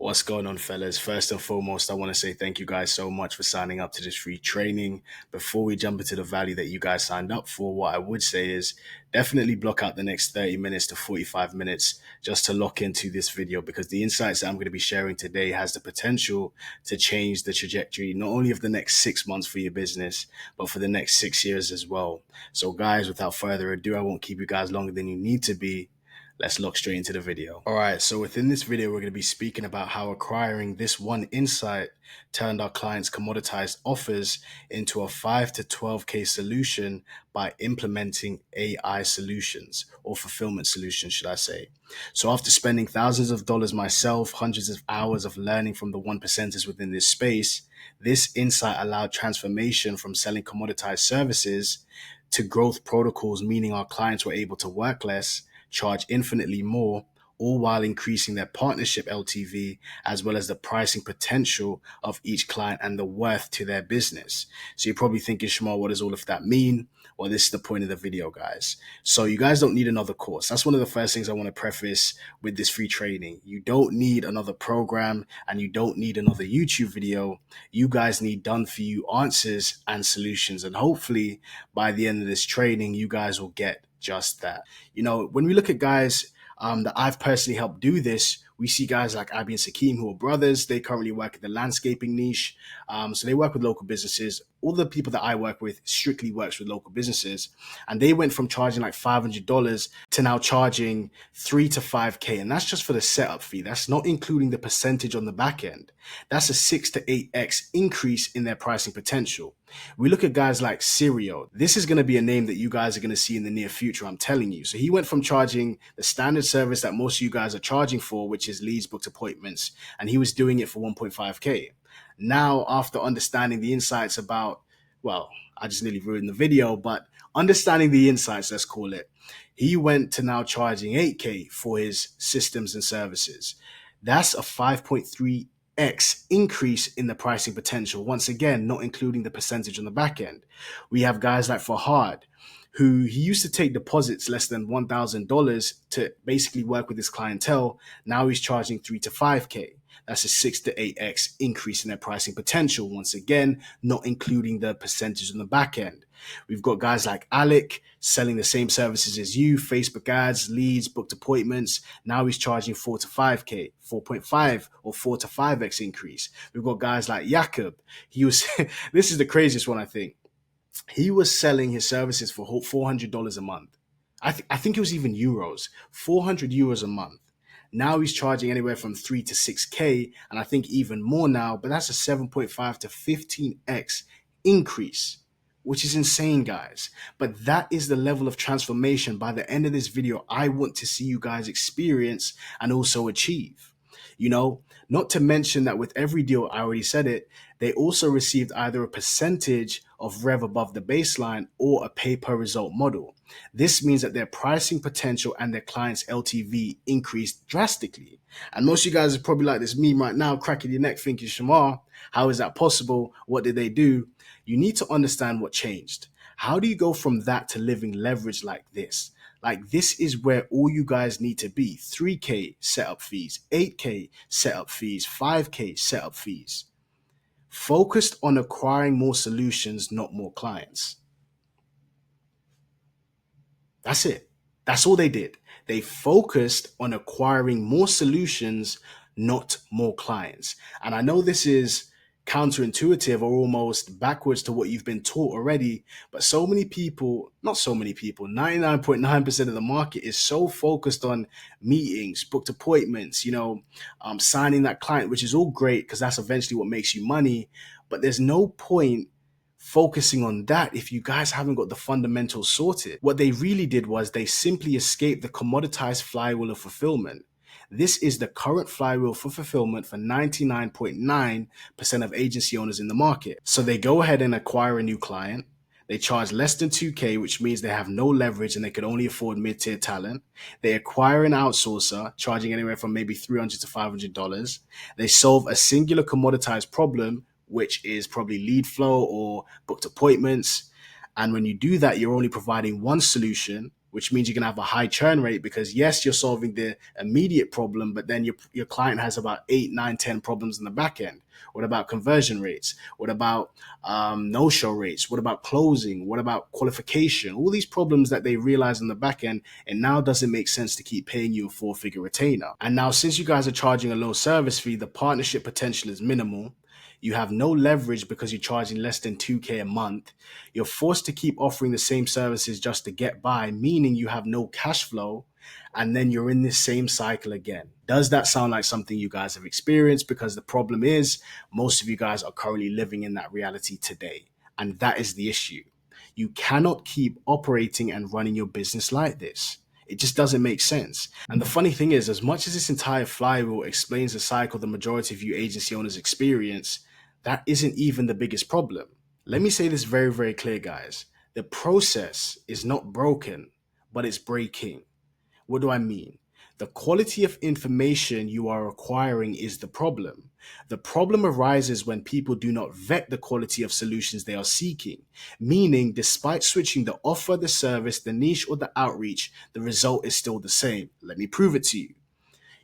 What's going on, fellas? First and foremost, I want to say thank you guys so much for signing up to this free training. Before we jump into the value that you guys signed up for, what I would say is definitely block out the next 30 minutes to 45 minutes just to lock into this video, because the insights that I'm going to be sharing today has the potential to change the trajectory, not only of the next 6 months for your business, but for the next 6 years as well. So guys, without further ado, I won't keep you guys longer than you need to be. Let's look straight into the video. All right, so within this video, we're going to be speaking about how acquiring this one insight turned our clients' commoditized offers into a 5 to 12K solution by implementing AI solutions, or fulfillment solutions, should I say. So after spending thousands of dollars myself, hundreds of hours of learning from the one percenters within this space, this insight allowed transformation from selling commoditized services to growth protocols, meaning our clients were able to work less, charge infinitely more, all while increasing their partnership LTV, as well as the pricing potential of each client and the worth to their business. So you're probably thinking, Shemar, what does all of that mean? Well, this is the point of the video, guys. So you guys don't need another course. That's one of the first things I want to preface with this free training. You don't need another program and you don't need another YouTube video. You guys need done for you answers and solutions. And hopefully by the end of this training, you guys will get just that. When we look at guys that I've personally helped do this, we see guys like Abby and Sakeem, who are brothers. They currently work in the landscaping niche. So they work with local businesses. All the people that I work with strictly works with local businesses. And they went from charging like $500 to now charging 3 to 5K. And that's just for the setup fee. That's not including the percentage on the back end. That's a 6 to 8X increase in their pricing potential. We look at guys like Sirio. This is going to be a name that you guys are going to see in the near future, I'm telling you. So he went from charging the standard service that most of you guys are charging for, which is leads, booked appointments, and he was doing it for 1.5K. Now, after understanding the insights about, well, I just nearly ruined the video, but understanding the insights, let's call it, he went to now charging 8K for his systems and services. That's a 5.3X increase in the pricing potential. Once again, not including the percentage on the back end. We have guys like Fahad, who he used to take deposits less than $1,000 to basically work with his clientele. Now he's charging 3 to 5K. That's a 6 to 8X increase in their pricing potential. Once again, not including the percentage on the back end. We've got guys like Alec selling the same services as you, Facebook ads, leads, booked appointments. Now he's charging 4 to 5K, 4.5 or 4 to 5X increase. We've got guys like Jakob. This is the craziest one, I think. He was selling his services for $400 a month. I think it was even euros, 400 euros a month. Now he's charging anywhere from 3 to 6K, and I think even more now, but that's a 7.5 to 15X increase, which is insane, guys. But that is the level of transformation by the end of this video I want to see you guys experience and also achieve. Not to mention that with every deal, I already said it, they also received either a percentage of rev above the baseline or a pay per result model. This means that their pricing potential and their clients' LTV increased drastically. And most of you guys are probably like this meme right now, cracking your neck thinking, Shemar, how is that possible? What did they do? You need to understand what changed. How do you go from that to living leverage like this? Like, this is where all you guys need to be. 3K setup fees, 8K setup fees, 5K setup fees. Focused on acquiring more solutions, not more clients. That's it. That's all they did. They focused on acquiring more solutions, not more clients. And I know this is counterintuitive or almost backwards to what you've been taught already, but so many people, not so many people, 99.9% of the market is so focused on meetings, booked appointments, signing that client, which is all great because that's eventually what makes you money. But there's no point focusing on that if you guys haven't got the fundamentals sorted. What they really did was they simply escaped the commoditized flywheel of fulfillment. This is the current flywheel for fulfillment for 99.9% of agency owners in the market. So they go ahead and acquire a new client. They charge less than 2K, which means they have no leverage and they could only afford mid-tier talent. They acquire an outsourcer, charging anywhere from maybe $300 to $500. They solve a singular commoditized problem, which is probably lead flow or booked appointments. And when you do that, you're only providing one solution, which means you're going to have a high churn rate because yes, you're solving the immediate problem, but then your client has about 8, 9, 10 problems in the back end. What about conversion rates? What about no-show rates? What about closing? What about qualification? All these problems that they realize in the back end, and now doesn't make sense to keep paying you a four-figure retainer. And now since you guys are charging a low service fee, the partnership potential is minimal. You have no leverage because you're charging less than 2K a month. You're forced to keep offering the same services just to get by, meaning you have no cash flow. And then you're in this same cycle again. Does that sound like something you guys have experienced? Because the problem is, most of you guys are currently living in that reality today. And that is the issue. You cannot keep operating and running your business like this. It just doesn't make sense. And the funny thing is, as much as this entire flywheel explains the cycle the majority of you agency owners experience, that isn't even the biggest problem. Let me say this very, very clear, guys. The process is not broken, but it's breaking. What do I mean? The quality of information you are acquiring is the problem. The problem arises when people do not vet the quality of solutions they are seeking, meaning despite switching the offer, the service, the niche, or the outreach, the result is still the same. Let me prove it to you.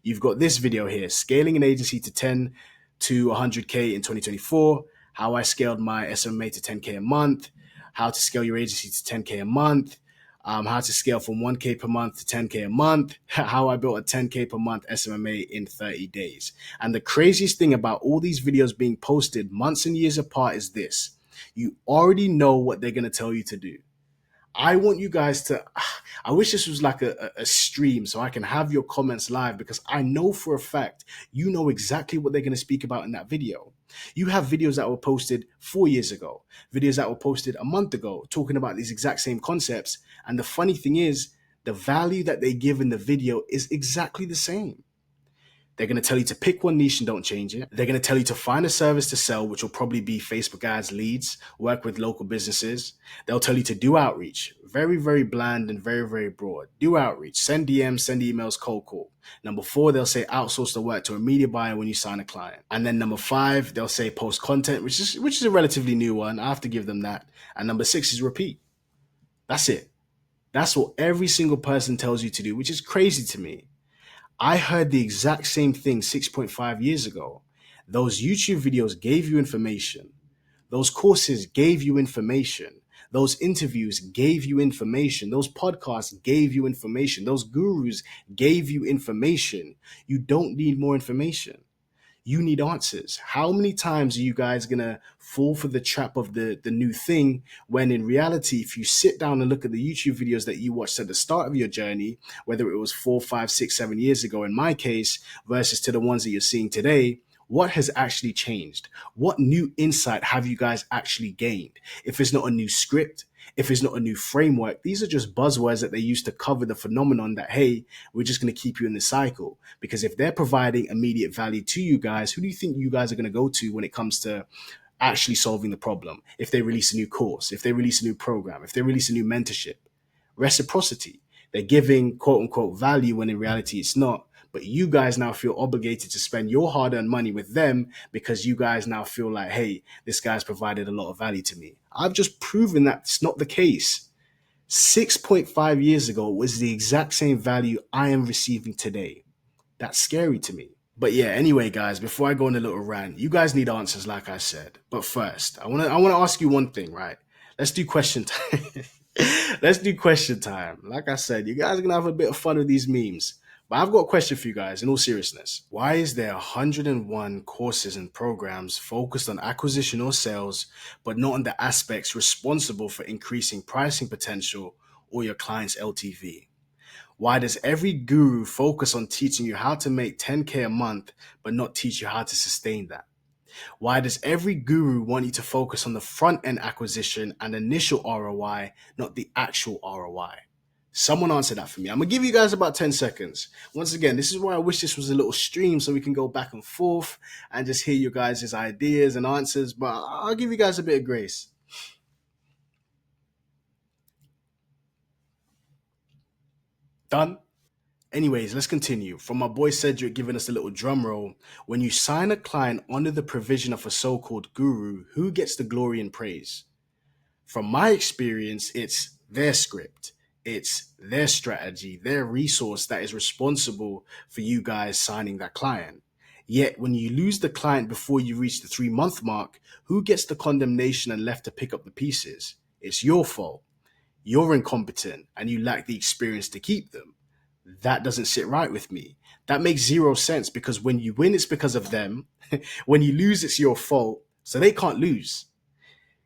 You've got this video here, scaling an agency to 10 to 100K in 2024, how I scaled my SMA to 10K a month, how to scale your agency to 10K a month, how to scale from 1K per month to 10K a month, how I built a 10K per month SMMA in 30 days. And the craziest thing about all these videos being posted months and years apart is this. You already know what they're going to tell you to do. I want you guys to, I wish this was like a stream so I can have your comments live, because I know for a fact you know exactly what they're going to speak about in that video. You have videos that were posted 4 years ago, videos that were posted a month ago, talking about these exact same concepts. And the funny thing is, the value that they give in the video is exactly the same. They're going to tell you to pick one niche and don't change it. They're going to tell you to find a service to sell, which will probably be Facebook ads, leads, work with local businesses. They'll tell you to do outreach. Very, very bland and very, very broad. Do outreach. Send DMs, send emails, cold call. Number 4, they'll say outsource the work to a media buyer when you sign a client. And then number 5, they'll say post content, which is a relatively new one. I have to give them that. And number 6 is repeat. That's it. That's what every single person tells you to do, which is crazy to me. I heard the exact same thing 6.5 years ago. Those YouTube videos gave you information. Those courses gave you information. Those interviews gave you information. Those podcasts gave you information. Those gurus gave you information. You don't need more information. You need answers. How many times are you guys going to fall for the trap of the new thing, when in reality, if you sit down and look at the YouTube videos that you watched at the start of your journey, whether it was 4, 5, 6, 7 years ago in my case, versus to the ones that you're seeing today, what has actually changed? What new insight have you guys actually gained? If it's not a new script, if it's not a new framework, these are just buzzwords that they use to cover the phenomenon that, hey, we're just going to keep you in the cycle. Because if they're providing immediate value to you guys, who do you think you guys are going to go to when it comes to actually solving the problem? If they release a new course, if they release a new program, if they release a new mentorship, reciprocity. They're giving quote unquote value when in reality it's not. But you guys now feel obligated to spend your hard-earned money with them because you guys now feel like, hey, this guy's provided a lot of value to me. I've just proven that's not the case. 6.5 years ago was the exact same value I am receiving today. That's scary to me. But yeah, anyway, guys, before I go on a little rant, you guys need answers, like I said. But first, I want to ask you one thing, right? Let's do question time. Let's do question time. Like I said, you guys are going to have a bit of fun with these memes. But I've got a question for you guys in all seriousness. Why is there 101 courses and programs focused on acquisition or sales, but not on the aspects responsible for increasing pricing potential or your client's LTV? Why does every guru focus on teaching you how to make 10K a month, but not teach you how to sustain that? Why does every guru want you to focus on the front end acquisition and initial ROI, not the actual ROI? Someone answer that for me. I'm going to give you guys about 10 seconds. Once again, this is why I wish this was a little stream so we can go back and forth and just hear you guys' ideas and answers. But I'll give you guys a bit of grace. Done? Anyways, let's continue. From my boy Cedric giving us a little drum roll. When you sign a client under the provision of a so-called guru, who gets the glory and praise? From my experience, it's their script. It's their strategy, their resource that is responsible for you guys signing that client. Yet when you lose the client before you reach the 3 month mark, who gets the condemnation and left to pick up the pieces? It's your fault. You're incompetent and you lack the experience to keep them. That doesn't sit right with me. That makes zero sense, because when you win, it's because of them. When you lose, it's your fault. So they can't lose,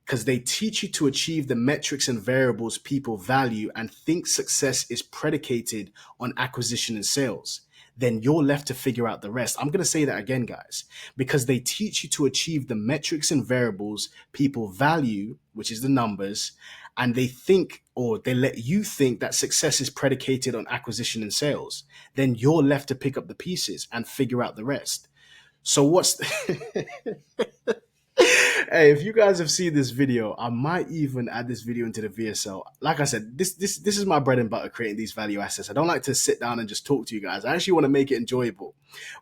because they teach you to achieve the metrics and variables people value and think success is predicated on acquisition and sales. Then you're left to figure out the rest. I'm going to say that again, guys, because they teach you to achieve the metrics and variables people value, which is the numbers, and they think, or they let you think, that success is predicated on acquisition and sales. Then you're left to pick up the pieces and figure out the rest. So what's Hey, if you guys have seen this video, I might even add this video into the VSL. Like I said, this is my bread and butter, creating these value assets. I don't like to sit down and just talk to you guys. I actually want to make it enjoyable.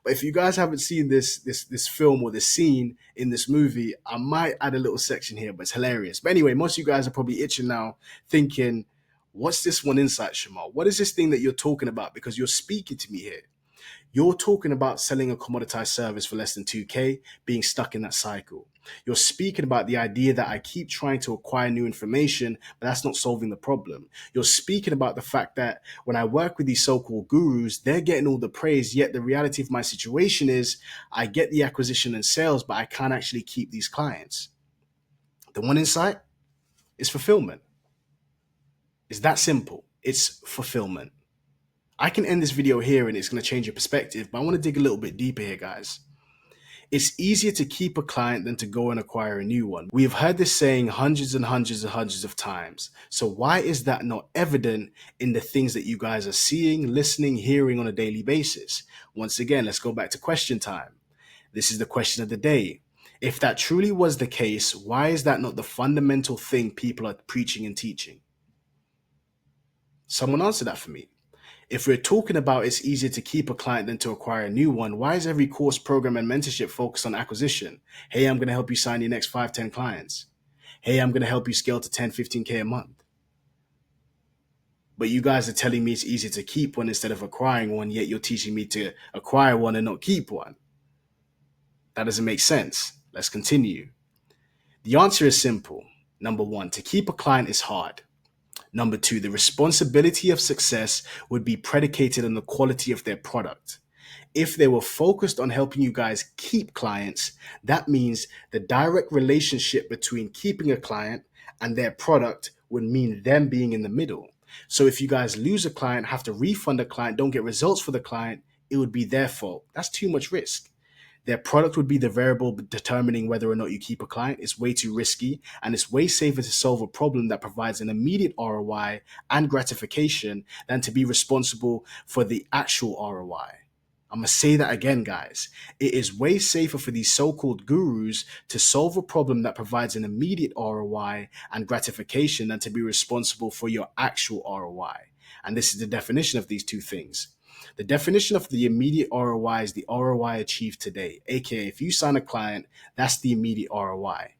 But if you guys haven't seen this film or this scene in this movie, I might add a little section here, but it's hilarious. But anyway, most of you guys are probably itching now, thinking, what's this one insight, Shemar? What is this thing that you're talking about? Because you're speaking to me here. You're talking about selling a commoditized service for less than 2K, being stuck in that cycle. You're speaking about the idea that I keep trying to acquire new information, but that's not solving the problem. You're speaking about the fact that when I work with these so-called gurus, they're getting all the praise, yet the reality of my situation is I get the acquisition and sales, but I can't actually keep these clients. The one insight is fulfillment. It's that simple. It's fulfillment. I can end this video here and it's going to change your perspective, but I want to dig a little bit deeper here, guys. It's easier to keep a client than to go and acquire a new one. We have heard this saying hundreds and hundreds and hundreds of times. So why is that not evident in the things that you guys are seeing, listening, hearing on a daily basis? Once again, let's go back to question time. This is the question of the day. If that truly was the case, why is that not the fundamental thing people are preaching and teaching? Someone answer that for me. If we're talking about it's easier to keep a client than to acquire a new one, why is every course, program, and mentorship focused on acquisition? Hey, I'm going to help you sign your next 5, 10 clients. Hey, I'm going to help you scale to 10, 15K a month. But you guys are telling me it's easier to keep one instead of acquiring one, yet you're teaching me to acquire one and not keep one. That doesn't make sense. Let's continue. The answer is simple. Number one, to keep a client is hard. Number two, the responsibility of success would be predicated on the quality of their product. If they were focused on helping you guys keep clients, that means the direct relationship between keeping a client and their product would mean them being in the middle. So if you guys lose a client, have to refund a client, don't get results for the client, it would be their fault. That's too much risk. Their product would be the variable determining whether or not you keep a client. It's way too risky, and it's way safer to solve a problem that provides an immediate ROI and gratification than to be responsible for the actual ROI. I'm going to say that again, guys. It is way safer for these so-called gurus to solve a problem that provides an immediate ROI and gratification than to be responsible for your actual ROI. And this is the definition of these two things. The definition of the immediate ROI is the ROI achieved today. AKA, if you sign a client, that's the immediate ROI.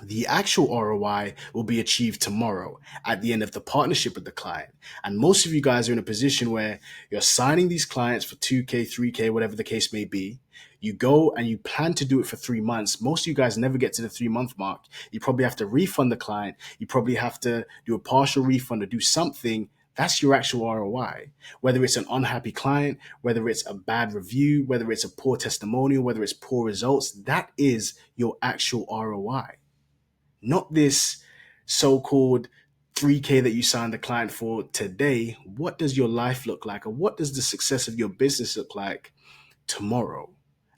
The actual ROI will be achieved tomorrow at the end of the partnership with the client. And most of you guys are in a position where you're signing these clients for 2K, 3K, whatever the case may be. You go and you plan to do it for 3 months. Most of you guys never get to the 3 month mark. You probably have to refund the client. You probably have to do a partial refund or do something. That's your actual ROI. Whether it's an unhappy client, whether it's a bad review, whether it's a poor testimonial, whether it's poor results, that is your actual ROI. Not this so-called 3K that you signed the client for today. What does your life look like? Or what does the success of your business look like tomorrow?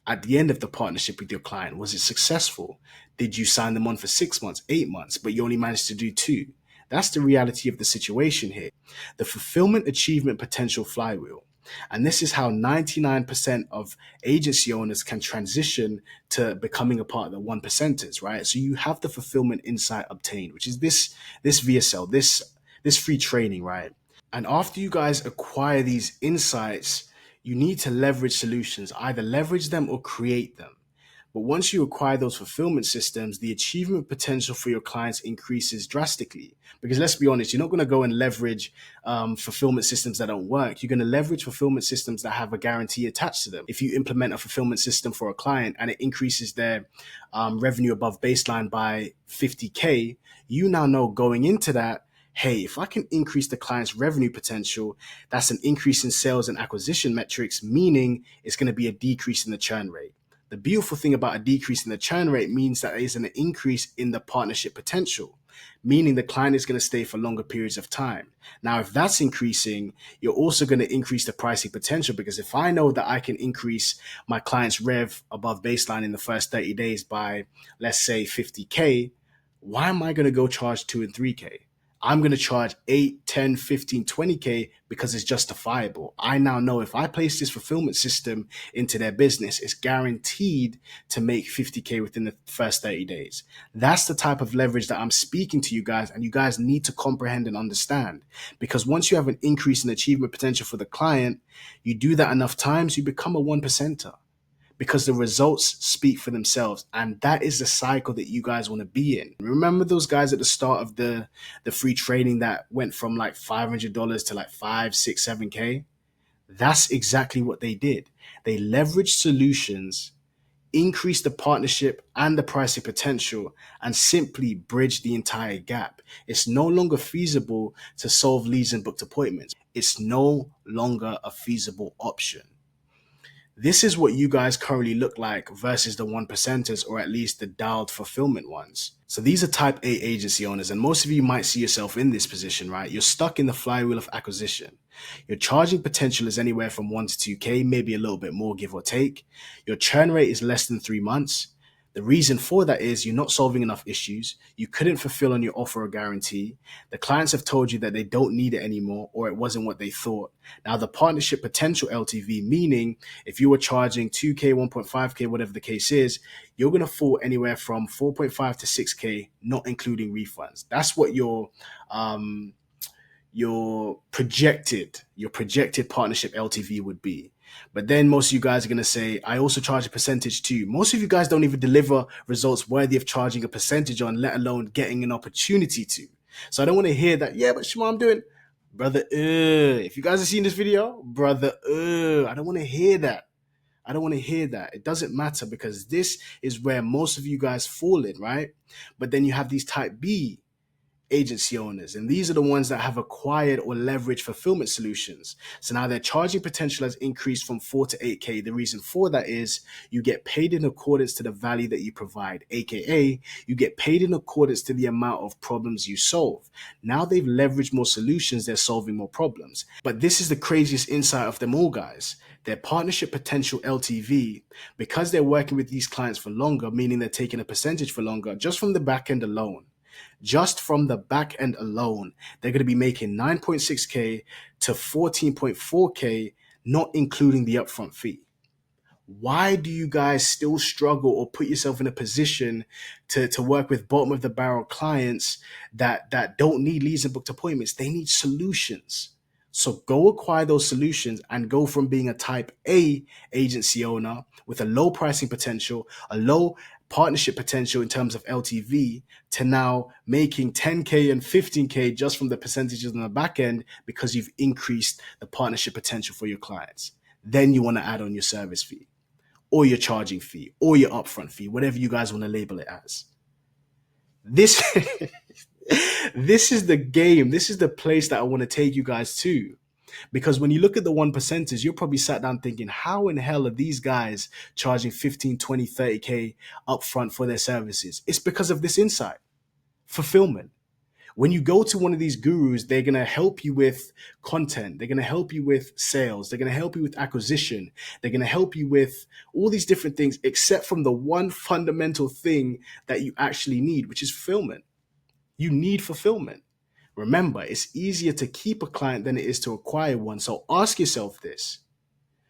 At the end of the partnership with your client, was it successful? Did you sign them on for 6 months, 8 months, but you only managed to do 2? That's the reality of the situation here. The fulfillment achievement potential flywheel. And this is how 99% of agency owners can transition to becoming a part of the 1%ers, right? So you have the fulfillment insight obtained, which is this VSL, this free training, right? And after you guys acquire these insights, you need to leverage solutions, either leverage them or create them. But once you acquire those fulfillment systems, the achievement potential for your clients increases drastically. Because let's be honest, you're not going to go and leverage fulfillment systems that don't work. You're going to leverage fulfillment systems that have a guarantee attached to them. If you implement a fulfillment system for a client and it increases their revenue above baseline by 50K, you now know going into that, hey, if I can increase the client's revenue potential, that's an increase in sales and acquisition metrics, meaning it's going to be a decrease in the churn rate. The beautiful thing about a decrease in the churn rate means that there is an increase in the partnership potential, meaning the client is going to stay for longer periods of time. Now, if that's increasing, you're also going to increase the pricing potential, because if I know that I can increase my client's rev above baseline in the first 30 days by, let's say, 50K, why am I going to go charge 2 and 3K? I'm going to charge 8, 10, 15, 20K because it's justifiable. I now know if I place this fulfillment system into their business, it's guaranteed to make 50K within the first 30 days. That's the type of leverage that I'm speaking to you guys, and you guys need to comprehend and understand. Because once you have an increase in achievement potential for the client, you do that enough times, you become a 1%er. Because the results speak for themselves. And that is the cycle that you guys want to be in. Remember those guys at the start of the free training that went from like $500 to like 5, 6, 7K? That's exactly what they did. They leveraged solutions, increased the partnership and the pricing potential, and simply bridged the entire gap. It's no longer feasible to solve leads and booked appointments. It's no longer a feasible option. This is what you guys currently look like versus the 1%ers, or at least the dialed fulfillment ones. So these are type A agency owners, and most of you might see yourself in this position, right? You're stuck in the flywheel of acquisition. Your charging potential is anywhere from 1 to 2K, maybe a little bit more, give or take. Your churn rate is less than 3 months. The reason for that is you're not solving enough issues. You couldn't fulfill on your offer or guarantee. The clients have told you that they don't need it anymore, or it wasn't what they thought. Now, the partnership potential LTV, meaning if you were charging 2K, 1.5K, whatever the case is, you're going to fall anywhere from 4.5 to 6K, not including refunds. That's what your projected partnership LTV would be. But then most of you guys are going to say, I also charge a percentage too. Most of you guys don't even deliver results worthy of charging a percentage on, let alone getting an opportunity to. So I don't want to hear that, yeah, but Shemar, I'm doing, brother, if you guys have seen this video, brother, I don't want to hear that. I don't want to hear that. It doesn't matter, because this is where most of you guys fall in, right? But then you have these type B agency owners, and these are the ones that have acquired or leveraged fulfillment solutions. So now their charging potential has increased from 4 to 8K. The reason for that is you get paid in accordance to the value that you provide, aka you get paid in accordance to the amount of problems you solve. Now they've leveraged more solutions, they're solving more problems. But this is the craziest insight of them all, guys. Their partnership potential LTV, because they're working with these clients for longer, meaning they're taking a percentage for longer, just from the back end alone, they're going to be making 9.6K to 14.4K, not including the upfront fee. Why do you guys still struggle or put yourself in a position to work with bottom of the barrel clients that don't need leads and booked appointments? They need solutions. So go acquire those solutions and go from being a type A agency owner with a low pricing potential, a low partnership potential in terms of LTV, to now making 10K and 15K just from the percentages on the back end, because you've increased the partnership potential for your clients. Then you want to add on your service fee, or your charging fee, or your upfront fee, whatever you guys want to label it as. This this is the game. This is the place that I want to take you guys to. Because when you look at the 1%ers, you're probably sat down thinking, how in hell are these guys charging 15, 20, 30K upfront for their services? It's because of this insight. Fulfillment. When you go to one of these gurus, they're going to help you with content. They're going to help you with sales. They're going to help you with acquisition. They're going to help you with all these different things, except from the one fundamental thing that you actually need, which is fulfillment. You need fulfillment. Remember, it's easier to keep a client than it is to acquire one. So ask yourself this.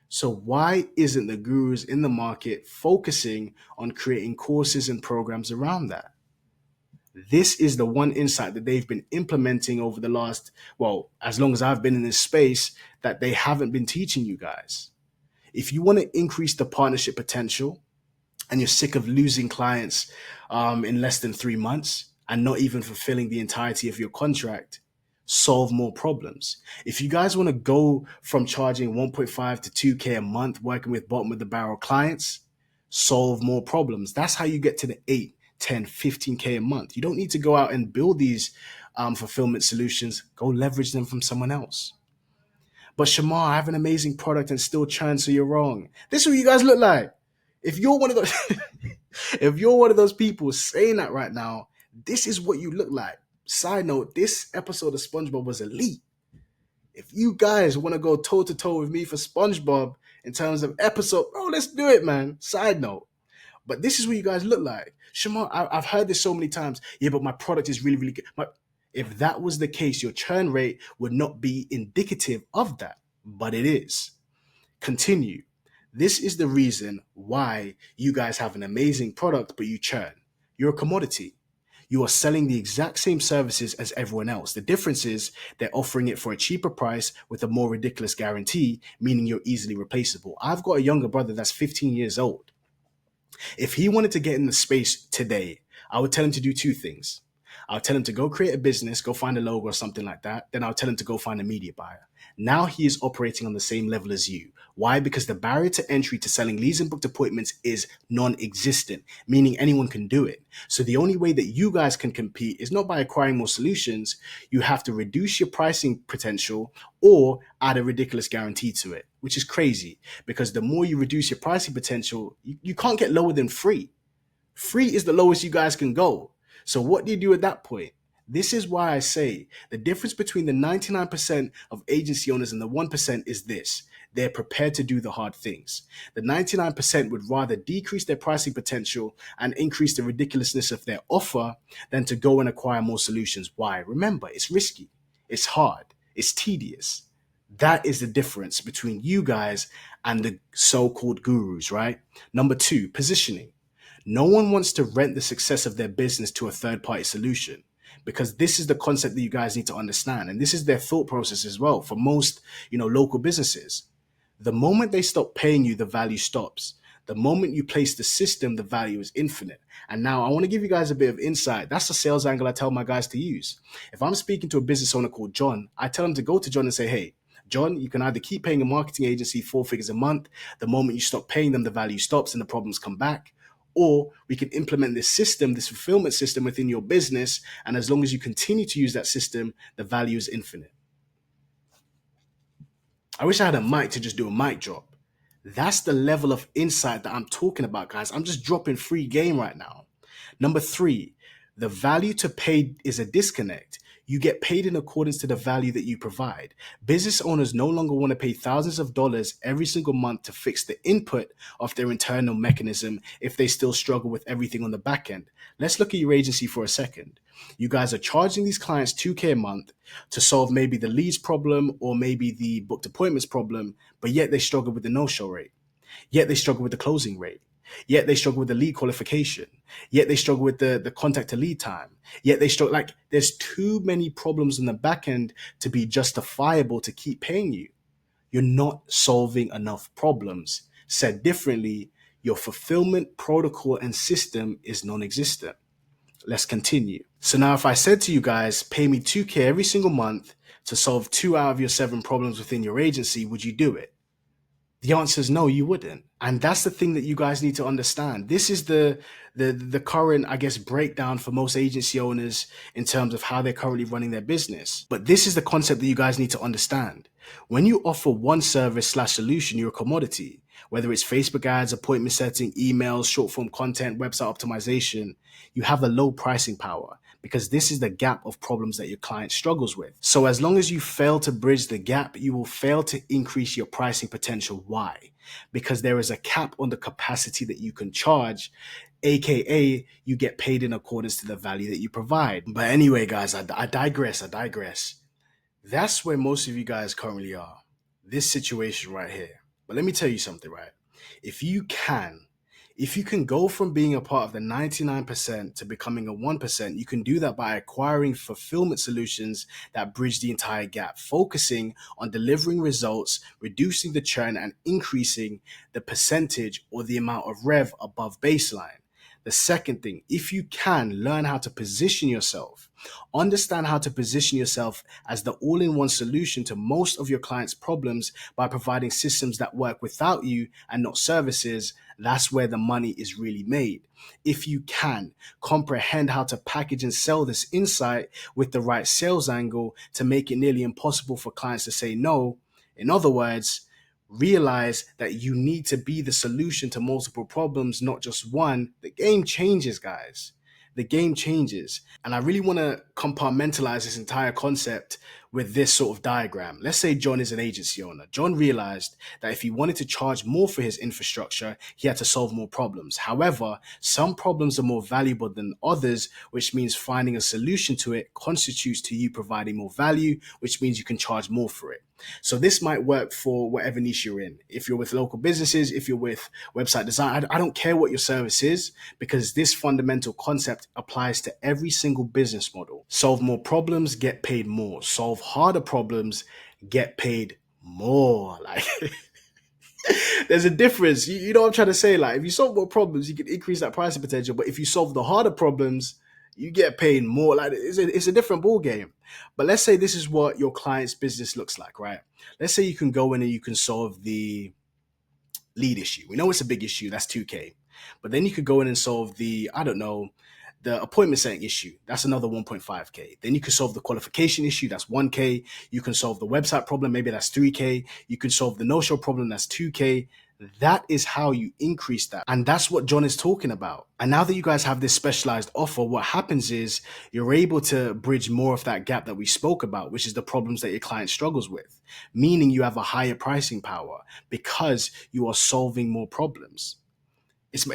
So why isn't the gurus in the market focusing on creating courses and programs around that? This is the one insight that they've been implementing over the last, as long as I've been in this space, that they haven't been teaching you guys. If you want to increase the partnership potential and you're sick of losing clients in less than 3 months and not even fulfilling the entirety of your contract, solve more problems. If you guys want to go from charging 1.5 to 2K a month working with bottom of the barrel clients, solve more problems. That's how you get to the 8, 10, 15K a month. You don't need to go out and build these fulfillment solutions. Go leverage them from someone else. But Shemar, I have an amazing product and still churn, so you're wrong. This is what you guys look like. If you're one of those, if you're one of those people saying that right now, this is what you look like. Side note: this episode of SpongeBob was elite. If you guys want to go toe to toe with me for SpongeBob in terms of episode, bro, let's do it, man. Side note. But this is what you guys look like. Shemar, I've heard this so many times. Yeah, but my product is really, really good. If that was the case, your churn rate would not be indicative of that, but it is. Continue. This is the reason why you guys have an amazing product, but you churn. You're a commodity. You are selling the exact same services as everyone else. The difference is they're offering it for a cheaper price with a more ridiculous guarantee, meaning you're easily replaceable. I've got a younger brother that's 15 years old. If he wanted to get in the space today, I would tell him to do two things. I'll tell him to go create a business, go find a logo or something like that. Then I'll tell him to go find a media buyer. Now he is operating on the same level as you. Why? Because the barrier to entry to selling leads and booked appointments is non-existent, meaning anyone can do it. So the only way that you guys can compete is not by acquiring more solutions. You have to reduce your pricing potential or add a ridiculous guarantee to it, which is crazy because the more you reduce your pricing potential, you can't get lower than free. Free is the lowest you guys can go. So what do you do at that point? This is why I say the difference between the 99% of agency owners and the 1% is this. They're prepared to do the hard things. The 99% would rather decrease their pricing potential and increase the ridiculousness of their offer than to go and acquire more solutions. Why? Remember, it's risky, it's hard, it's tedious. That is the difference between you guys and the so-called gurus, right? Number two, positioning. No one wants to rent the success of their business to a third-party solution because this is the concept that you guys need to understand. And this is their thought process as well for most, local businesses. The moment they stop paying you, the value stops. The moment you place the system, the value is infinite. And now I want to give you guys a bit of insight. That's the sales angle I tell my guys to use. If I'm speaking to a business owner called John, I tell him to go to John and say, hey, John, you can either keep paying a marketing agency 4 figures a month. The moment you stop paying them, the value stops and the problems come back. Or we can implement this system, this fulfillment system within your business. And as long as you continue to use that system, the value is infinite. I wish I had a mic to just do a mic drop. That's the level of insight that I'm talking about, guys. I'm just dropping free game right now. Number three, the value to pay is a disconnect. You get paid in accordance to the value that you provide. Business owners no longer want to pay thousands of dollars every single month to fix the input of their internal mechanism if they still struggle with everything on the back end. Let's look at your agency for a second. You guys are charging these clients 2K a month to solve maybe the leads problem or maybe the booked appointments problem, but yet they struggle with the no-show rate. Yet they struggle with the closing rate. Yet they struggle with the lead qualification. Yet they struggle with the contact to lead time. Yet they struggle, there's too many problems in the back end to be justifiable to keep paying you. You're not solving enough problems. Said differently, your fulfillment protocol and system is non-existent. Let's continue. So now if I said to you guys, pay me 2K every single month to solve 2 out of your 7 problems within your agency, would you do it? The answer is no, you wouldn't. And that's the thing that you guys need to understand. This is the current, breakdown for most agency owners in terms of how they're currently running their business. But this is the concept that you guys need to understand. When you offer one service/solution, you're a commodity. Whether it's Facebook ads, appointment setting, emails, short form content, website optimization, you have a low pricing power because this is the gap of problems that your client struggles with. So as long as you fail to bridge the gap, you will fail to increase your pricing potential. Why? Because there is a cap on the capacity that you can charge, aka you get paid in accordance to the value that you provide. But anyway, guys, I digress. That's where most of you guys currently are. This situation right here. But let me tell you something, right? If you can If you can go from being a part of the 99% to becoming a 1%, you can do that by acquiring fulfillment solutions that bridge the entire gap, focusing on delivering results, reducing the churn, and increasing the percentage or the amount of rev above baseline. The second thing, if you can learn how to position yourself, understand how to position yourself as the all in one solution to most of your clients' problems by providing systems that work without you and not services, that's where the money is really made. If you can comprehend how to package and sell this insight with the right sales angle to make it nearly impossible for clients to say no, in other words, realize that you need to be the solution to multiple problems, not just one, the game changes, guys. The game changes. And I really want to compartmentalize this entire concept with this sort of diagram. Let's say John is an agency owner. John realized that if he wanted to charge more for his infrastructure, he had to solve more problems. However, some problems are more valuable than others, which means finding a solution to it constitutes to you providing more value, which means you can charge more for it. So this might work for whatever niche you're in. If you're with local businesses, if you're with website design, I don't care what your service is, because this fundamental concept applies to every single business model. Solve more problems, get paid more. Solve harder problems, get paid more. Like there's a difference. You know what I'm trying to say? Like if you solve more problems, you can increase that pricing potential. But if you solve the harder problems, you get paid more. Like it's a different ball game. But let's say this is what your client's business looks like, right? Let's say you can go in and you can solve the lead issue. We know it's a big issue. That's 2K. But then you could go in and solve the, I don't know, the appointment setting issue. That's another 1.5K. Then you can solve the qualification issue. That's 1K. You can solve the website problem. Maybe that's 3K. You can solve the no-show problem. That's 2K. That is how you increase that. And that's what John is talking about. And now that you guys have this specialized offer, what happens is you're able to bridge more of that gap that we spoke about, which is the problems that your client struggles with, meaning you have a higher pricing power because you are solving more problems. It's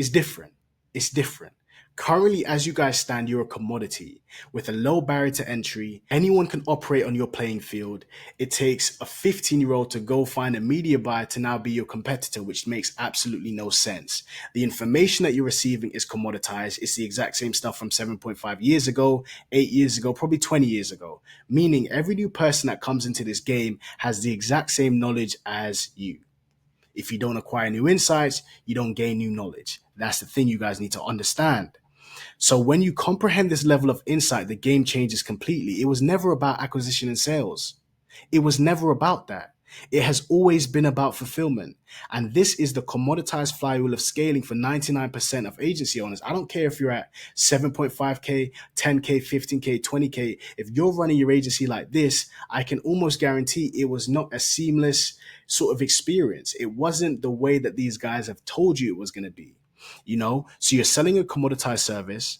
different. It's different. Currently, as you guys stand, you're a commodity with a low barrier to entry. Anyone can operate on your playing field. It takes a 15-year-old to go find a media buyer to now be your competitor, which makes absolutely no sense. The information that you're receiving is commoditized. It's the exact same stuff from 7.5 years ago, 8 years ago, probably 20 years ago, meaning every new person that comes into this game has the exact same knowledge as you. If you don't acquire new insights, you don't gain new knowledge. That's the thing you guys need to understand. So when you comprehend this level of insight, the game changes completely. It was never about acquisition and sales. It was never about that. It has always been about fulfillment. And this is the commoditized flywheel of scaling for 99% of agency owners. I don't care if you're at 7.5K, 10K, 15K, 20K. If you're running your agency like this, I can almost guarantee it was not a seamless sort of experience. It wasn't the way that these guys have told you it was going to be. So you're selling a commoditized service,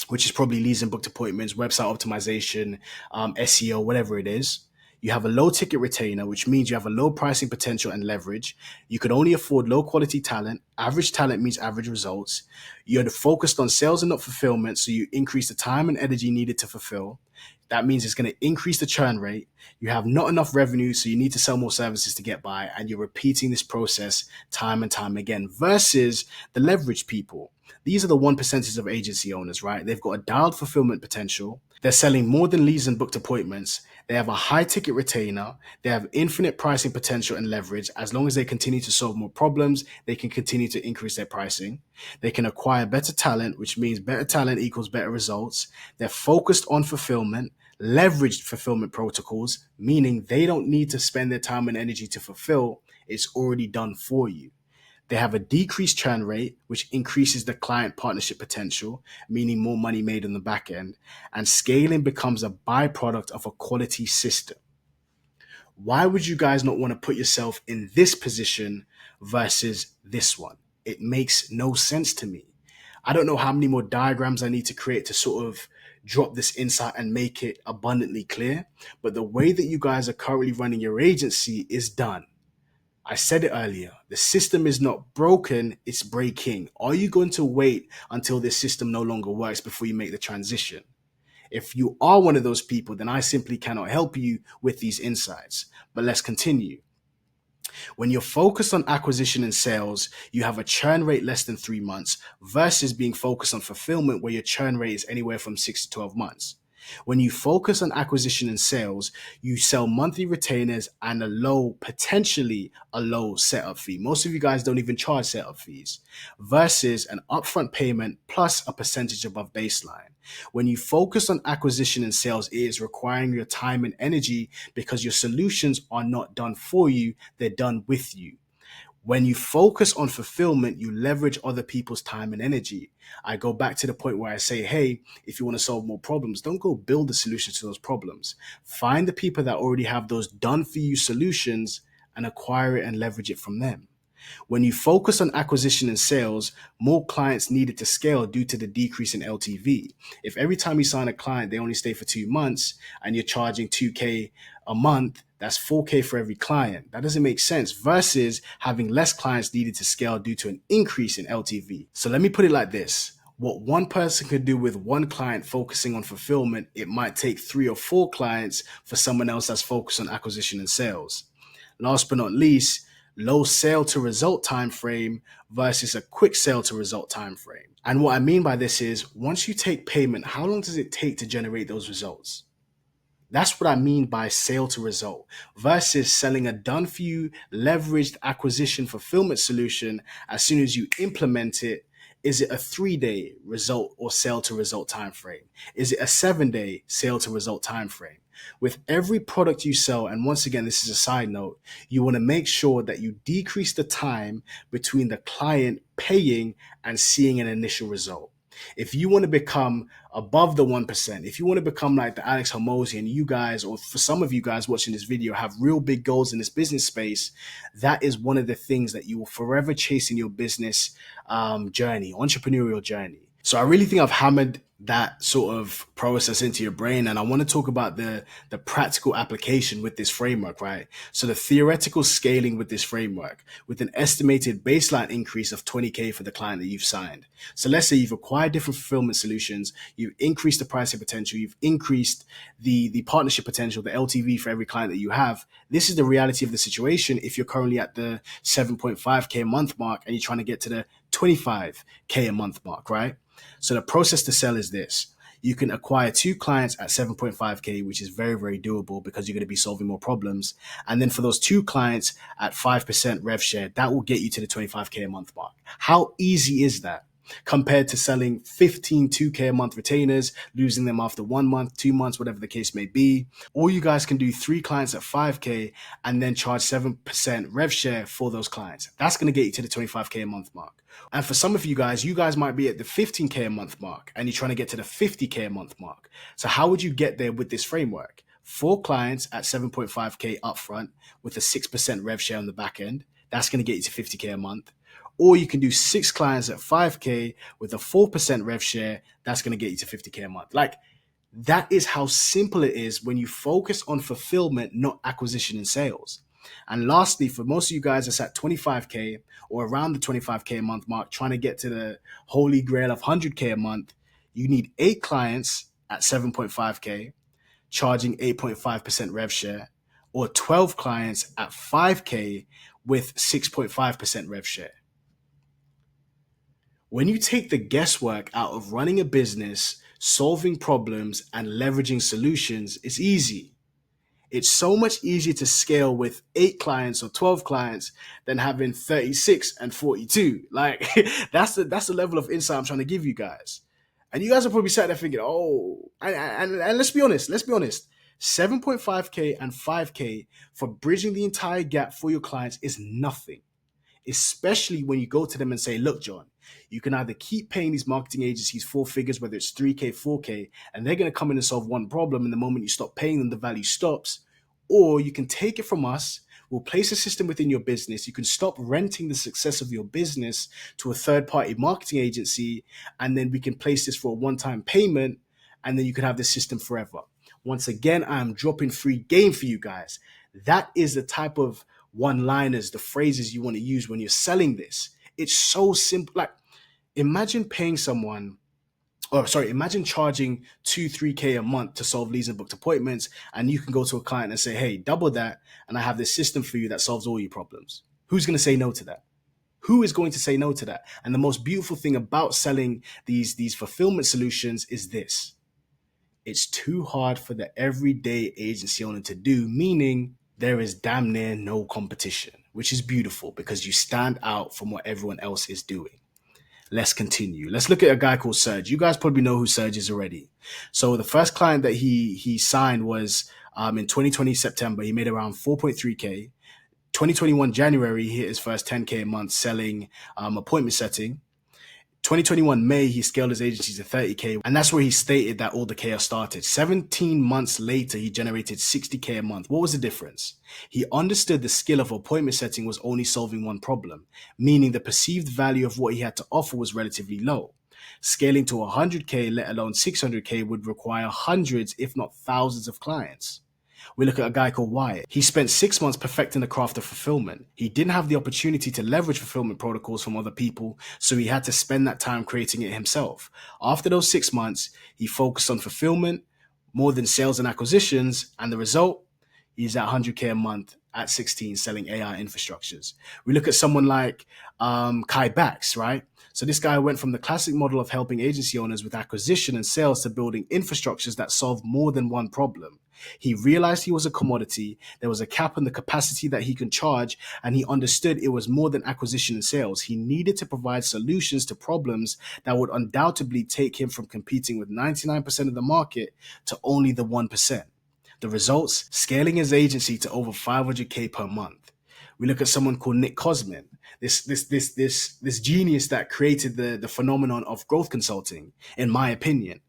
which is probably leads and booked appointments, website optimization, SEO, whatever it is. You have a low ticket retainer, which means you have a low pricing potential and leverage. You can only afford low quality talent. Average talent means average results. You're focused on sales and not fulfillment, so you increase the time and energy needed to fulfill. That means it's going to increase the churn rate. You have not enough revenue, so you need to sell more services to get by, and you're repeating this process time and time again versus the leverage people. These are the 1% of agency owners, right? They've got a dialed fulfillment potential. They're selling more than leads and booked appointments. They have a high ticket retainer. They have infinite pricing potential and leverage. As long as they continue to solve more problems, they can continue to increase their pricing. They can acquire better talent, which means better talent equals better results. They're focused on fulfillment, leveraged fulfillment protocols, meaning they don't need to spend their time and energy to fulfill. It's already done for you. They have a decreased churn rate, which increases the client partnership potential, meaning more money made on the back end. And scaling becomes a byproduct of a quality system. Why would you guys not want to put yourself in this position versus this one? It makes no sense to me. I don't know how many more diagrams I need to create to sort of drop this insight and make it abundantly clear. But the way that you guys are currently running your agency is done. I said it earlier. The system is not broken, it's breaking. Are you going to wait until this system no longer works before you make the transition? If you are one of those people, then I simply cannot help you with these insights. But let's continue. When you're focused on acquisition and sales, you have a churn rate less than 3 months versus being focused on fulfillment where your churn rate is anywhere from 6 to 12 months. When you focus on acquisition and sales, you sell monthly retainers and potentially a low setup fee. Most of you guys don't even charge setup fees versus an upfront payment plus a percentage above baseline. When you focus on acquisition and sales, it is requiring your time and energy because your solutions are not done for you, they're done with you. When you focus on fulfillment, you leverage other people's time and energy. I go back to the point where I say, hey, if you want to solve more problems, don't go build the solutions to those problems. Find the people that already have those done for you solutions and acquire it and leverage it from them. When you focus on acquisition and sales, more clients needed to scale due to the decrease in LTV. If every time you sign a client, they only stay for 2 months and you're charging 2K a month, that's 4K for every client. That doesn't make sense versus having less clients needed to scale due to an increase in LTV. So let me put it like this. What one person could do with one client focusing on fulfillment, it might take 3 or 4 clients for someone else that's focused on acquisition and sales. Last but not least, low sale to result time frame versus a quick sale to result time frame. And what I mean by this is once you take payment, how long does it take to generate those results? That's what I mean by sale to result versus selling a done for you leveraged acquisition fulfillment solution. As soon as you implement it, is it a 3-day result or sale to result time frame? Is it a 7-day sale to result time frame? With every product you sell, and once again, this is a side note, you want to make sure that you decrease the time between the client paying and seeing an initial result. If you want to become above the 1%, if you want to become like the Alex Hormozy and you guys, or for some of you guys watching this video, have real big goals in this business space, that is one of the things that you will forever chase in your business journey, entrepreneurial journey. So I really think I've hammered that sort of process into your brain. And I want to talk about the practical application with this framework, right? So the theoretical scaling with this framework, with an estimated baseline increase of 20K for the client that you've signed. So let's say you've acquired different fulfillment solutions, you've increased the pricing potential, you've increased the partnership potential, the LTV for every client that you have. This is the reality of the situation if you're currently at the 7.5K a month mark and you're trying to get to the 25K a month mark, right? So the process to sell is this. You can acquire 2 clients at 7.5K, which is very, very doable because you're going to be solving more problems. And then for those 2 clients at 5% rev share, that will get you to the 25K a month mark. How easy is that? Compared to selling 15 2K a month retainers, losing them after 1 month, 2 months, whatever the case may be. Or you guys can do 3 clients at 5K and then charge 7% rev share for those clients. That's going to get you to the 25K a month mark. And for some of you guys might be at the 15K a month mark and you're trying to get to the 50K a month mark. So how would you get there with this framework? 4 clients at 7.5K upfront with a 6% rev share on the back end. That's going to get you to 50K a month. Or you can do 6 clients at 5K with a 4% rev share. That's going to get you to 50K a month. Like, that is how simple it is when you focus on fulfillment, not acquisition and sales. And lastly, for most of you guys that's at 25K or around the 25K a month mark, trying to get to the holy grail of 100K a month, you need 8 clients at 7.5K, charging 8.5% rev share, or 12 clients at 5K with 6.5% rev share. When you take the guesswork out of running a business, solving problems, and leveraging solutions, it's easy. It's so much easier to scale with 8 clients or 12 clients than having 36 and 42. Like that's the level of insight I'm trying to give you guys. And you guys are probably sat there thinking, oh, and let's be honest. 7.5K and 5K for bridging the entire gap for your clients is nothing. Especially when you go to them and say, look, John, you can either keep paying these marketing agencies 4 figures, whether it's 3K, 4K, and they're going to come in and solve one problem. And the moment you stop paying them, the value stops. Or you can take it from us. We'll place a system within your business. You can stop renting the success of your business to a third-party marketing agency. And then we can place this for a one-time payment. And then you can have this system forever. Once again, I'm dropping free game for you guys. That is the type of one-liners, the phrases you want to use when you're selling this. It's so simple. Like, imagine paying someone or sorry, imagine charging 2, 3K a month to solve leads and booked appointments, and you can go to a client and say, hey, double that, and I have this system for you that solves all your problems. Who's going to say no to that? Who is going to say no to that? And the most beautiful thing about selling these fulfillment solutions is this: it's too hard for the everyday agency owner to do, meaning there is damn near no competition, which is beautiful because you stand out from what everyone else is doing. Let's continue. Let's look at a guy called Serge. You guys probably know who Serge is already. So the first client that he signed was in 2020 September. He made around 4.3K. 2021 January, he hit his first 10K a month selling appointment setting. 2021 May, he scaled his agency to 30K, and that's where he stated that all the chaos started. 17 months later, he generated 60K a month. What was the difference? He understood the skill of appointment setting was only solving one problem, meaning the perceived value of what he had to offer was relatively low. Scaling to 100K, let alone 600K, would require hundreds, if not thousands, of clients. We look at a guy called Wyatt. He spent 6 months perfecting the craft of fulfillment. He didn't have the opportunity to leverage fulfillment protocols from other people, so he had to spend that time creating it himself. After those 6 months, he focused on fulfillment more than sales and acquisitions, and the result, he's at 100K a month at 16 selling AI infrastructures. We look at someone like Kai Bax, right? So this guy went from the classic model of helping agency owners with acquisition and sales to building infrastructures that solve more than one problem. He realized he was a commodity, there was a cap on the capacity that he can charge, and he understood it was more than acquisition and sales. He needed to provide solutions to problems that would undoubtedly take him from competing with 99% of the market to only the 1%. The results, scaling his agency to over 500K per month. We look at someone called Nick Cosman, this genius that created the phenomenon of growth consulting, in my opinion.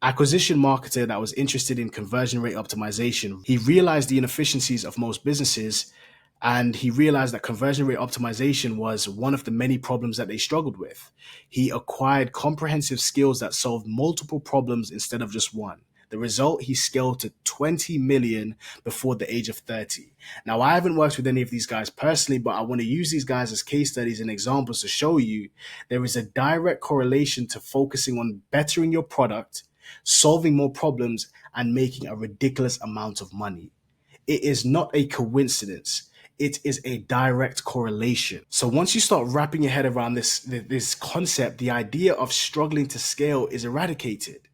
Acquisition marketer that was interested in conversion rate optimization. He realized the inefficiencies of most businesses, and he realized that conversion rate optimization was one of the many problems that they struggled with. He acquired comprehensive skills that solved multiple problems instead of just one. The result, he scaled to 20 million before the age of 30. Now, I haven't worked with any of these guys personally, but I want to use these guys as case studies and examples to show you there is a direct correlation to focusing on bettering your product, solving more problems, and making a ridiculous amount of money. It is not a coincidence. It is a direct correlation. So once you start wrapping your head around this concept, the idea of struggling to scale is eradicated.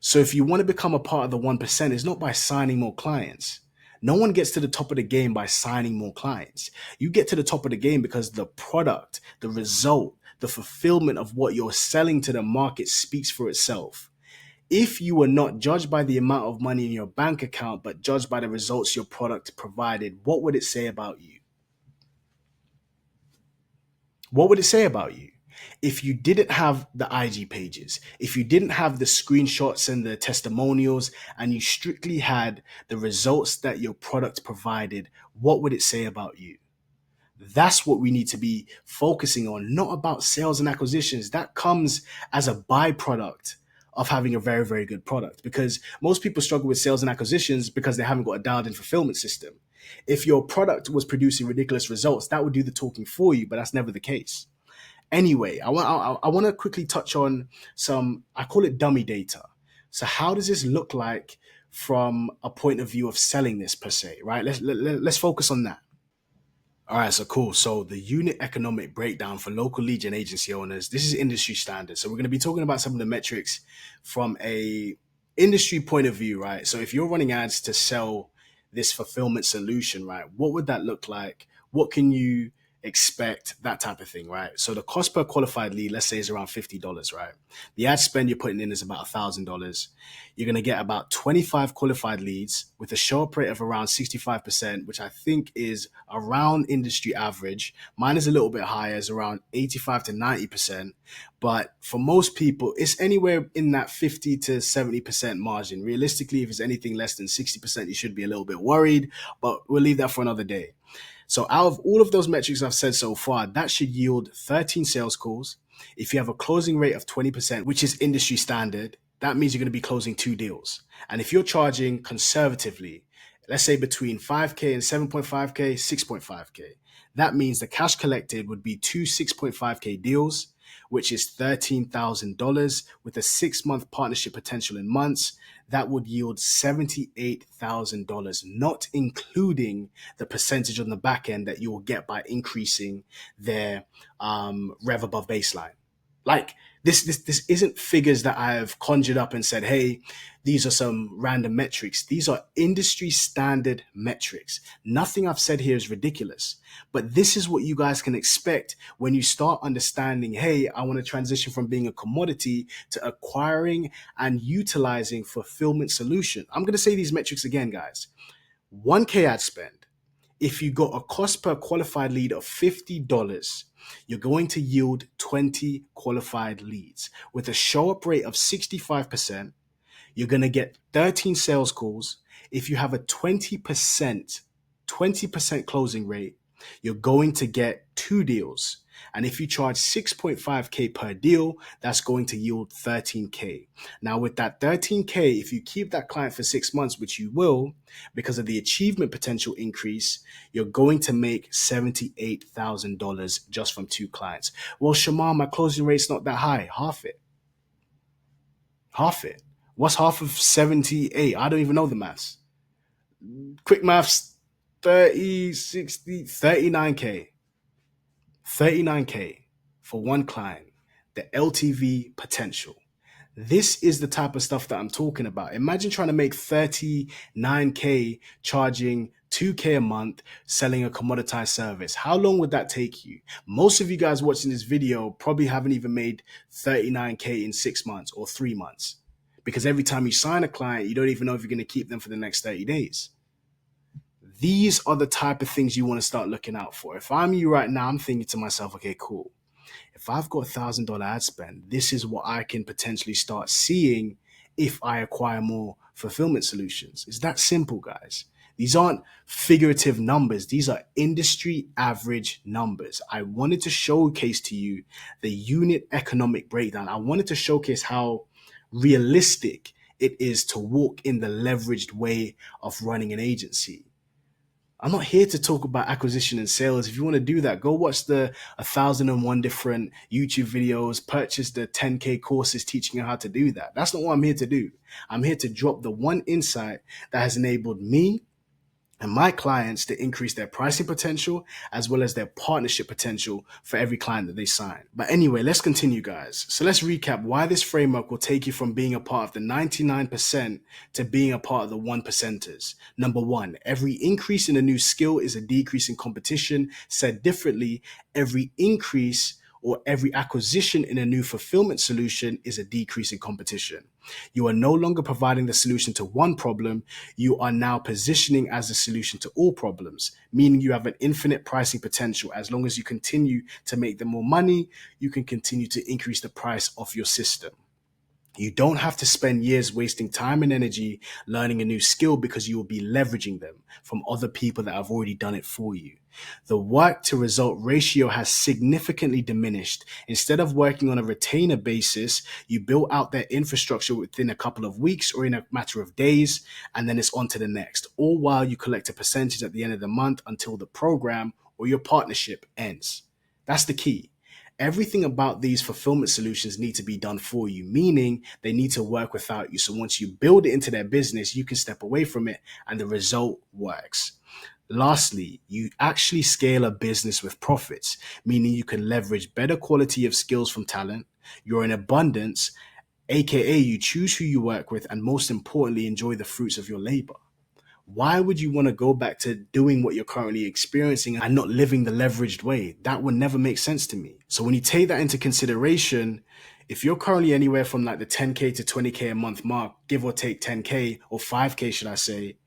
So if you want to become a part of the 1%, it's not by signing more clients. No one gets to the top of the game by signing more clients. You get to the top of the game because the product, the result, the fulfillment of what you're selling to the market speaks for itself. If you were not judged by the amount of money in your bank account, but judged by the results your product provided, what would it say about you? What would it say about you? If you didn't have the IG pages, if you didn't have the screenshots and the testimonials, and you strictly had the results that your product provided, what would it say about you? That's what we need to be focusing on, not about sales and acquisitions. That comes as a byproduct of having a very, very good product, because most people struggle with sales and acquisitions because they haven't got a dialed in fulfillment system. If your product was producing ridiculous results, that would do the talking for you, but that's never the case. Anyway, I want to quickly touch on some, I call it dummy data. So how does this look like from a point of view of selling this per se, right? Let's focus on that. All right, so cool. So the unit economic breakdown for local lead gen agency owners, this is industry standard. So we're going to be talking about some of the metrics from a industry point of view, right? So if you're running ads to sell this fulfillment solution, right, what would that look like? What can you expect? That type of thing, right? So the cost per qualified lead, let's say, is around $50, right? The ad spend you're putting in is about $1,000. You're going to get about 25 qualified leads with a show up rate of around 65%, which I think is around industry average. Mine is a little bit higher, is around 85 to 90%. But for most people, it's anywhere in that 50 to 70% margin. Realistically, if it's anything less than 60%, you should be a little bit worried, but we'll leave that for another day. So out of all of those metrics I've said so far, that should yield 13 sales calls. If you have a closing rate of 20%, which is industry standard, that means you're going to be closing 2 deals. And if you're charging conservatively, let's say between 5K and 7.5K, 6.5K, that means the cash collected would be 2 6.5K deals. which is $13,000 with a 6-month partnership potential in months, that would yield $78,000, not including the percentage on the back end that you will get by increasing their rev above baseline. Like this isn't figures that I've conjured up and said, hey, these are some random metrics. These are industry standard metrics. Nothing I've said here is ridiculous, but this is what you guys can expect when you start understanding, hey, I want to transition from being a commodity to acquiring and utilizing fulfillment solution. I'm going to say these metrics again, guys. 1K ad spend. If you got a cost per qualified lead of $50, you're going to yield 20 qualified leads. With a show up rate of 65%, you're going to get 13 sales calls. If you have a 20% closing rate, you're going to get 2 deals. And if you charge 6.5K per deal, that's going to yield 13K. Now with that 13K, if you keep that client for 6 months, which you will, because of the achievement potential increase, you're going to make $78,000 just from 2 clients. Well, Shemar, my closing rate's not that high. Half it. Half it. What's half of 78? I don't even know the maths. Quick maths, 30, 60, 39K. 39K for 1 client. The LTV potential. This is the type of stuff that I'm talking about. Imagine trying to make 39K charging 2K a month selling a commoditized service. How long would that take you? Most of you guys watching this video probably haven't even made 39K in 6 months or 3 months. Because every time you sign a client, you don't even know if you're going to keep them for the next 30 days. These are the type of things you want to start looking out for. If I'm you right now, I'm thinking to myself, okay, cool. If I've got $1,000 ad spend, this is what I can potentially start seeing if I acquire more fulfillment solutions. It's that simple, guys. These aren't figurative numbers. These are industry average numbers. I wanted to showcase to you the unit economic breakdown. I wanted to showcase how realistic it is to walk in the leveraged way of running an agency. I'm not here to talk about acquisition and sales. If you want to do that, go watch the 1,001 different YouTube videos, purchase the 10K courses teaching you how to do that. That's not what I'm here to do. I'm here to drop the one insight that has enabled me and my clients to increase their pricing potential as well as their partnership potential for every client that they sign. But anyway, let's continue, guys. So let's recap why this framework will take you from being a part of the 99% to being a part of the 1%ers. Number 1, every increase in a new skill is a decrease in competition. Said differently, every increase or every acquisition in a new fulfillment solution is a decrease in competition. You are no longer providing the solution to one problem. You are now positioning as the solution to all problems, meaning you have an infinite pricing potential. As long as you continue to make them more money, you can continue to increase the price of your system. You don't have to spend years wasting time and energy learning a new skill because you will be leveraging them from other people that have already done it for you. The work to result ratio has significantly diminished. Instead of working on a retainer basis, you build out their infrastructure within a couple of weeks or in a matter of days, and then it's on to the next, all while you collect a percentage at the end of the month until the program or your partnership ends. That's the key. Everything about these fulfillment solutions need to be done for you, meaning they need to work without you. So once you build it into their business, you can step away from it and the result works. Lastly, you actually scale a business with profits, meaning you can leverage better quality of skills from talent. You're in abundance, aka you choose who you work with, and most importantly, enjoy the fruits of your labor. Why would you want to go back to doing what you're currently experiencing and not living the leveraged way? That would never make sense to me. So when you take that into consideration, if you're currently anywhere from like the 10K to 20K a month mark, give or take 10K or 5K, should I say,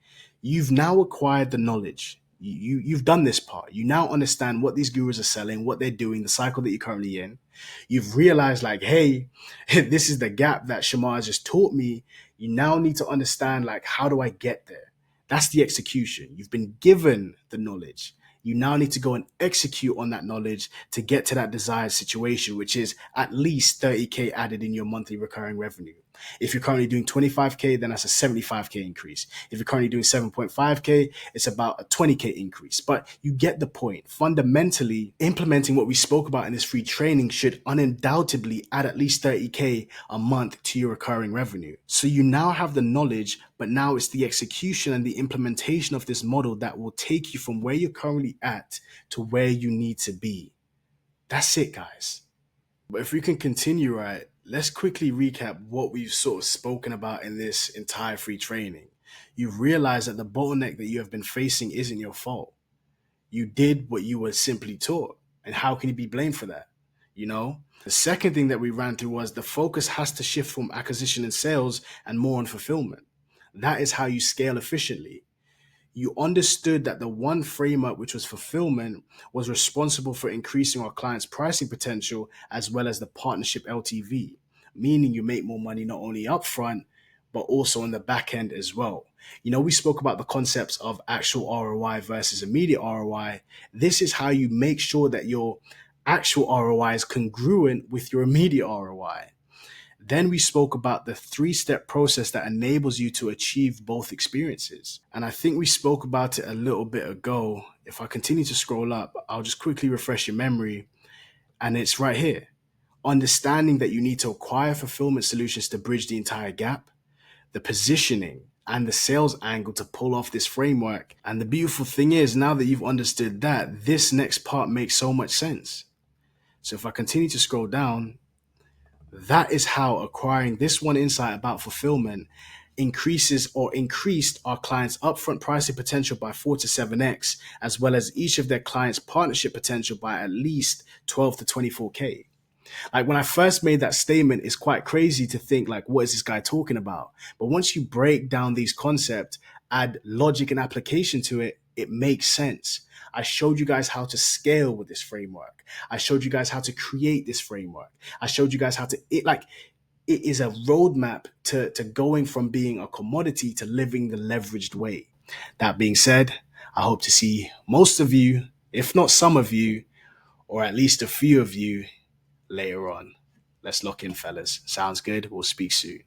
you've now acquired the knowledge. You've done this part. You now understand what these gurus are selling, what they're doing, the cycle that you're currently in. You've realized like, hey, this is the gap that Shemar just taught me. You now need to understand like, how do I get there? That's the execution. You've been given the knowledge. You now need to go and execute on that knowledge to get to that desired situation, which is at least 30K added in your monthly recurring revenue. If you're currently doing 25K, then that's a 75K increase. If you're currently doing 7.5K, it's about a 20K increase. But you get the point. Fundamentally, implementing what we spoke about in this free training should undoubtedly add at least 30K a month to your recurring revenue. So you now have the knowledge, but now it's the execution and the implementation of this model that will take you from where you're currently at to where you need to be. That's it, guys. But if we can continue, right, let's quickly recap what we've sort of spoken about in this entire free training. You've realized that the bottleneck that you have been facing isn't your fault. You did what you were simply taught. And how can you be blamed for that? You know? The second thing that we ran through was the focus has to shift from acquisition and sales and more on fulfillment. That is how you scale efficiently. You understood that the one framework, which was fulfillment, was responsible for increasing our clients' pricing potential as well as the partnership LTV, meaning you make more money not only upfront, but also on the back end as well. You know, we spoke about the concepts of actual ROI versus immediate ROI. This is how you make sure that your actual ROI is congruent with your immediate ROI. Then we spoke about the 3-step process that enables you to achieve both experiences. And I think we spoke about it a little bit ago. If I continue to scroll up, I'll just quickly refresh your memory. And it's right here. Understanding that you need to acquire fulfillment solutions to bridge the entire gap, the positioning, and the sales angle to pull off this framework. And the beautiful thing is, now that you've understood that, this next part makes so much sense. So if I continue to scroll down, that is how acquiring this one insight about fulfillment increases or increased our clients' upfront pricing potential by 4 to 7x, as well as each of their clients' partnership potential by at least 12 to 24K. Like when I first made that statement, it's quite crazy to think like, what is this guy talking about? But once you break down these concepts, add logic and application to it, it makes sense. I showed you guys how to scale with this framework. I showed you guys how to create this framework. I showed you guys how to, it is a roadmap to going from being a commodity to living the leveraged way. That being said, I hope to see most of you, if not some of you, or at least a few of you later on. Let's lock in, fellas. Sounds good. We'll speak soon.